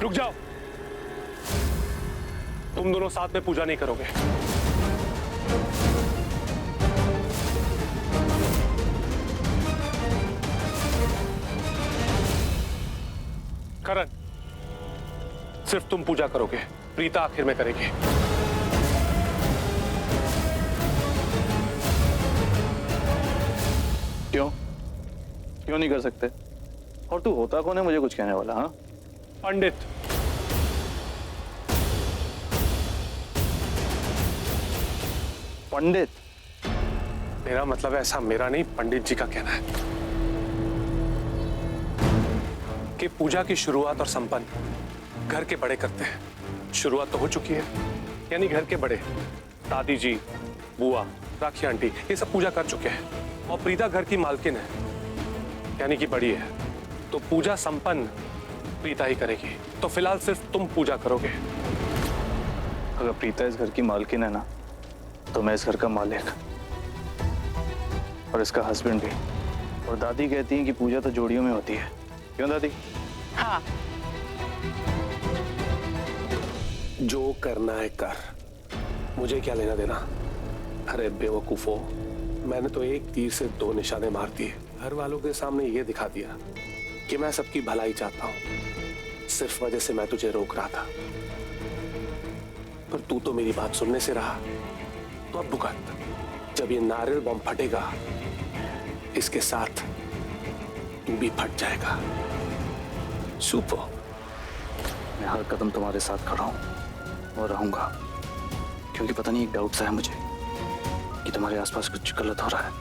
रुक जाओ। तुम दोनों साथ में पूजा नहीं करोगे। करण, सिर्फ तुम पूजा करोगे, प्रीता आखिर में करेगी। क्यों क्यों नहीं कर सकते? और तू होता कौन है मुझे कुछ कहने वाला? हाँ, पंडित। पंडित? मेरा मतलब ऐसा मेरा नहीं, पंडित जी का कहना है कि पूजा की शुरुआत और संपन्न घर के बड़े करते हैं। शुरुआत तो हो चुकी है, यानी घर के बड़े दादी जी, बुआ, राखी आंटी, ये सब पूजा कर चुके हैं और प्रीता घर की मालकिन है, यानी कि बड़ी है, तो पूजा संपन्न प्रीता ही करेगी। तो फिलहाल सिर्फ तुम पूजा करोगे। अगर प्रीता इस घर की मालकिन है ना, तो मैं इस घर का मालिक और इसका हस्बैंड भी। और दादी कहती है कि पूजा तो जोड़ियों में होती है। क्यों दादी? हाँ, जो करना है कर, मुझे क्या लेना देना। अरे बेवकूफो, मैंने तो एक तीर से दो निशाने मार दिए। घर वालों के सामने ये दिखा दिया कि मैं सबकी भलाई चाहता हूं। सिर्फ वजह से मैं तुझे रोक रहा था, पर तू तो मेरी बात सुनने से रहा। तो अब भुगत। जब ये नारियल बम फटेगा, इसके साथ तू भी फट जाएगा। सुपर। मैं हर कदम तुम्हारे साथ खड़ा हूं और रहूंगा, क्योंकि पता नहीं एक डाउट सा है मुझे कि तुम्हारे आसपास कुछ गलत हो रहा है,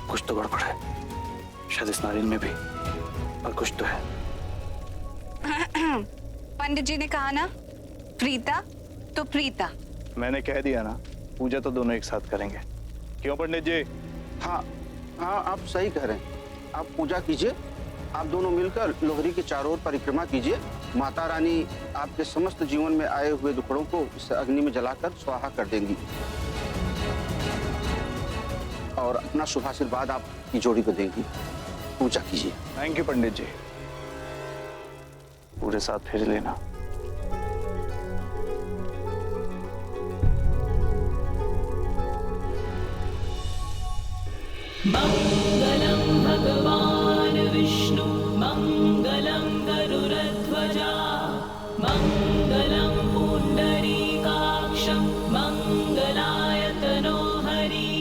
कुछ तो गड़बड़ है। शायद इस नारियल में भी, पर कुछ तो है। पंडित जी ने कहा ना प्रीता तो प्रीता। मैंने कह दिया ना, पूजा तो दोनों एक साथ करेंगे। क्यों पंडित जी? हाँ हाँ, आप सही कह रहे हैं। आप पूजा कीजिए, आप दोनों मिलकर लोहरी के चारों ओर परिक्रमा कीजिए। माता रानी आपके समस्त जीवन में आए हुए दुखड़ों को इस अग्नि में जलाकर स्वाहा कर देंगी और अपना शुभ आशीर्वाद आपकी जोड़ी को देंगी। पूजा कीजिए। थैंक यू पंडित जी। पूरे साथ फेर लेना। मंगलम भगवान विष्णु मंगलम गरुड़ध्वजा मंगलम पुंडरीकाक्षं मंगलाय तनोहरि।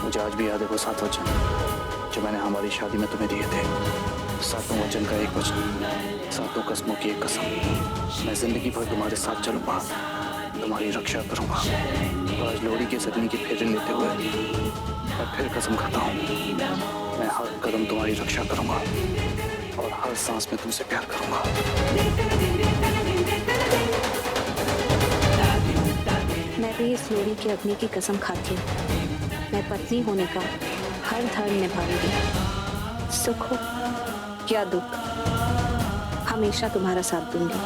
मुझे आज भी याद है वो 7 वचन जो मैंने हमारी शादी में तुम्हें दिए थे। 7 वचन का एक वचन, 7 कसमों की एक कसम। मैं जिंदगी भर तुम्हारे साथ चलूंगा, तुम्हारी रक्षा करूंगा। तो आज लोहड़ी के अग्नि के फेरे लेते हुए मैं फिर कसम खाता हूँ, मैं हर कदम तुम्हारी रक्षा करूंगा और हर सांस में तुमसे प्यार करूंगा। मैं भी इस लोहड़ी की अग्नि की कसम खाती हूँ। मैं पत्नी होने का हर धर्म निभाऊंगी। सुख हो या दुख, हमेशा तुम्हारा साथ दूंगी।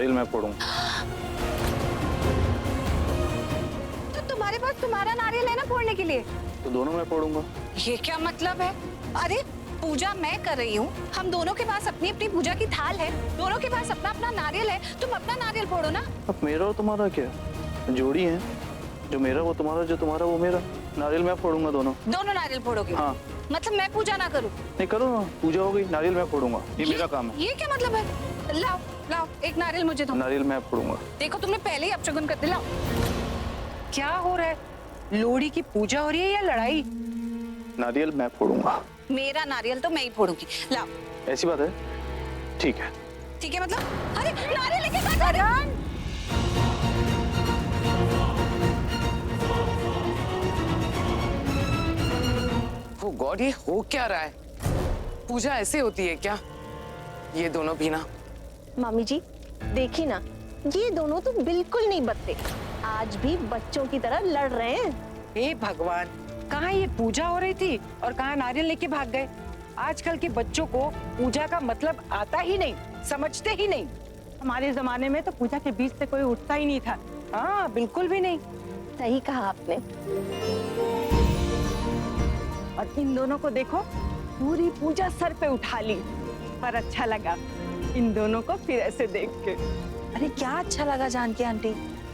नारियल मैं फोड़ूंगा। तो तुम्हारे पास तुम्हारा नारियल है ना फोड़ने के लिए? तो दोनों मैं फोड़ूंगा। ये क्या मतलब है? अरे पूजा मैं कर रही हूँ, हम दोनों के पास अपनी अपनी पूजा की थाल है, दोनों के पास अपना अपना नारियल है, तुम अपना नारियल फोड़ो ना। अब मेरा और तुम्हारा क्या, जोड़ी है, जो मेरा वो तुम्हारा, जो तुम्हारा वो मेरा। नारियल मैं फोड़ूंगा दोनों। दोनों नारियल फोड़ोगे? हाँ। मतलब मैं पूजा ना करूँ? नहीं करो ना, पूजा हो गई, नारियल मैं फोड़ूंगा, ये मेरा काम है। ये क्या मतलब है? लाओ लाओ एक नारियल मुझे दो। नारियल मैं फोड़ूंगा। देखो तुमने पहले ही अपशगुन कर दिया। क्या हो रहा है? लोहड़ी की पूजा हो रही है या लड़ाई? नारियल मैं फोड़ूंगा। मेरा नारियल तो मैं ही फोड़ूंगी। लाओ। ऐसी बात है? ठीक है। ठीक है मतलब? अरे नारियल लेके कहाँ जा रहे हो? वो गॉड, ये हो क्या रहा है? पूजा ऐसे होती है क्या? ये दोनों भी ना। मामी जी देखी ना, ये दोनों तो बिल्कुल नहीं बदते, आज भी बच्चों की तरह लड़ रहे हैं। हे भगवान, कहाँ ये पूजा हो रही थी और कहाँ नारियल लेके भाग गए। आजकल के बच्चों को पूजा का मतलब आता ही नहीं, समझते ही नहीं। हमारे जमाने में तो पूजा के बीच से कोई उठता ही नहीं था। हाँ बिल्कुल भी नहीं। सही कहा आपने। और इन दोनों को देखो, पूरी पूजा सर पे उठा ली। पर अच्छा लगा इन दोनों को फिर ऐसे देख के। अरे क्या अच्छा लगा जानकी आंटी,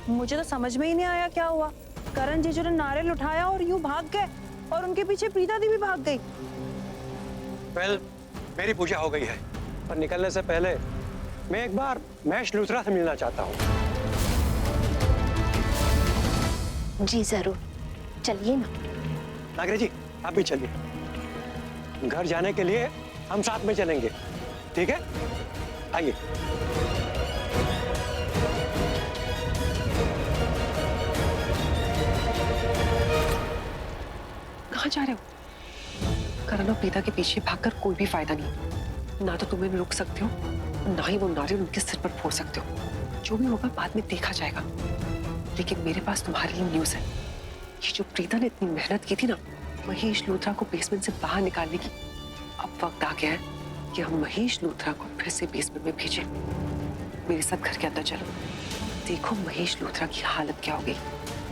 मुझे तो समझ में ही नहीं आया क्या हुआ। करण जीजू ने नारियल उठाया और यूं भाग गए और उनके पीछे प्रीता दी भी भाग गई। वेल, मेरी पूजा हो गई है, पर निकलने से पहले मैं एक बार महेश लूथरा से मिलना चाहता हूँ। जी जरूर, चलिए ना। नागरे जी आप भी चलिए, घर जाने के लिए हम साथ में चलेंगे, ठीक है? आइए। कहाँ जा रहे हो? करण और प्रीता के पीछे भागकर कोई भी फायदा नहीं। ना तो तुम्हें रोक सकते हो, ना ही वो नारियल उनके सिर पर फोड़ सकते हो। जो भी होगा बाद में देखा जाएगा। लेकिन मेरे पास तुम्हारे लिए न्यूज़ है। ये जो प्रीता ने इतनी मेहनत की थी ना महेश लूथरा को बेसमेंट से बाहर निकालने की, अब वक्त आ गया है कि हम महेश लूथरा को फिर से बेसमेंट में भेजें। मेरे साथ घर के अंदर चलो, देखो महेश लूथरा की हालत क्या हो गई।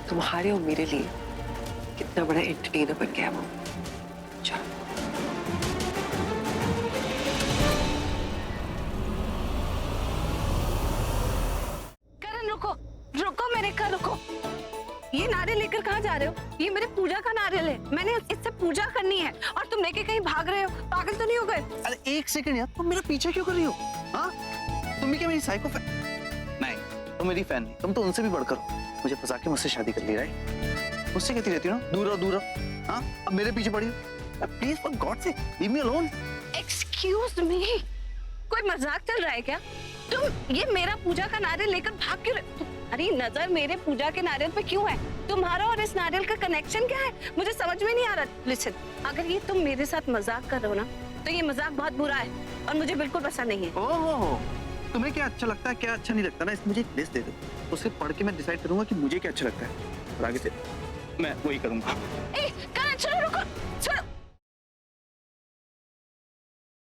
तुम्हारे और मेरे लिए कितना बड़ा एंटरटेनर बन गया वो। चलो। करण रुको, रुको मेरे घर रुको। ये नारियल लेकर कहाँ जा रहे हो? ये मेरे पूजा का नारियल है, मैंने इससे पूजा करनी है और तुम लेके कहीं भाग रहे हो। पागल तो नहीं हो गए? अरे एक सेकंड यार, तुम मेरा पीछा क्यों कर रही हो? हाँ, तुम भी क्या मेरी साइको फैन? नहीं, तुम मेरी फैन नहीं, तुम तो उनसे भी बढ़कर हो। मुझे फंसा के मुझसे शादी कर ली, राइट? मुझसे कहती रहती हो ना, दूर रहो दूर रहो। हाँ, अब मेरे पीछे पड़ी हो। प्लीज फॉर गॉड से leave me alone. Excuse me, कोई मजाक चल रहा है क्या? तुम ये मेरा पूजा का नारियल लेकर भाग क्यों रहे? अरे नजर मेरे पूजा के नारियल पे क्यों है? तुम्हारा और इस नारियल का कनेक्शन क्या है? मुझे समझ में नहीं आ रहा। लिसन, अगर ये तुम मेरे साथ मजाक कर रहे हो ना तो ये मजाक बहुत बुरा है और मुझे बिल्कुल पसंद नहीं है। ओहो, तुम्हें क्या अच्छा लगता है क्या अच्छा नहीं लगता ना, इसमें मुझे एक लिस्ट दे दो, उसे पढ़ के मैं डिसाइड करूंगा कि मुझे क्या अच्छा लगता है और आगे से मैं वही करूंगा। ए, करण सुनो, रुको, सुनो।